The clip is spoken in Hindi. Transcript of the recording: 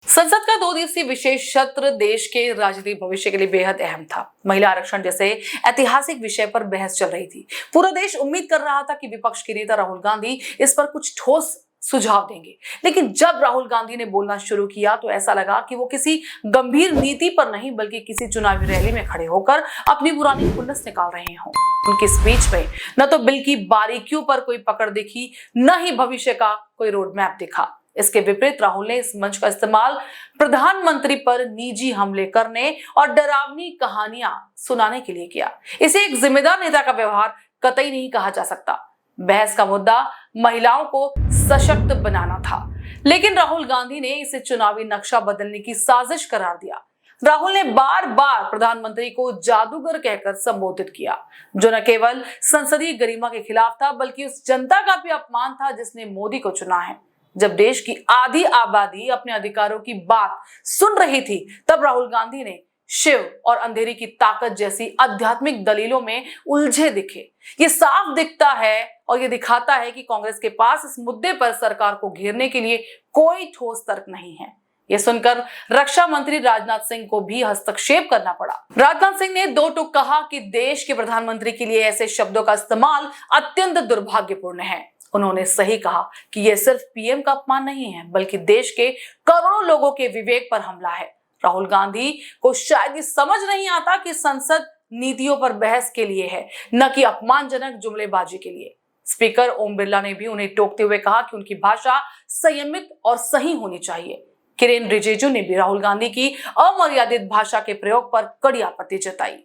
संसद का 2 दिवसीय विशेष सत्र देश के राजनीतिक भविष्य के लिए बेहद अहम था। महिला आरक्षण जैसे ऐतिहासिक विषय पर बहस चल रही थी। पूरा देश उम्मीद कर रहा था कि विपक्ष के नेता राहुल गांधी इस पर कुछ ठोस सुझाव देंगे, लेकिन जब राहुल गांधी ने बोलना शुरू किया तो ऐसा लगा कि वो किसी गंभीर नीति पर नहीं बल्कि किसी चुनावी रैली में खड़े होकर अपनी पुरानी खुन्नस निकाल रहे हों। उनकी स्पीच में न तो बिल की बारीकियों पर कोई पकड़ दिखी, न ही भविष्य का कोई रोड मैप दिखा। इसके विपरीत राहुल ने इस मंच का इस्तेमाल प्रधानमंत्री पर निजी हमले करने और डरावनी कहानियां सुनाने के लिए किया। इसे एक जिम्मेदार नेता का व्यवहार कतई नहीं कहा जा सकता। बहस का मुद्दा महिलाओं को सशक्त बनाना था, लेकिन राहुल गांधी ने इसे चुनावी नक्शा बदलने की साजिश करार दिया। राहुल ने बार बार प्रधानमंत्री को जादूगर कहकर संबोधित किया, जो न केवल संसदीय गरिमा के खिलाफ था बल्कि उस जनता का भी अपमान था जिसने मोदी को चुना है। जब देश की आधी आबादी अपने अधिकारों की बात सुन रही थी, तब राहुल गांधी ने शिव और अंधेरी की ताकत जैसी आध्यात्मिक दलीलों में उलझे दिखे। ये साफ दिखता है और ये दिखाता है कि कांग्रेस के पास इस मुद्दे पर सरकार को घेरने के लिए कोई ठोस तर्क नहीं है। ये सुनकर रक्षा मंत्री राजनाथ सिंह को भी हस्तक्षेप करना पड़ा। राजनाथ सिंह ने दो टूक कहा कि देश के प्रधानमंत्री के लिए ऐसे शब्दों का इस्तेमाल अत्यंत दुर्भाग्यपूर्ण है। उन्होंने सही कहा कि यह सिर्फ पीएम का अपमान नहीं है बल्कि देश के करोड़ों लोगों के विवेक पर हमला है। राहुल गांधी को शायद ये समझ नहीं आता कि संसद नीतियों पर बहस के लिए है, न कि अपमानजनक जुमलेबाजी के लिए। स्पीकर ओम बिरला ने भी उन्हें टोकते हुए कहा कि उनकी भाषा संयमित और सही होनी चाहिए। किरेन रिजिजू ने भी राहुल गांधी की अमर्यादित भाषा के प्रयोग पर कड़ी आपत्ति जताई।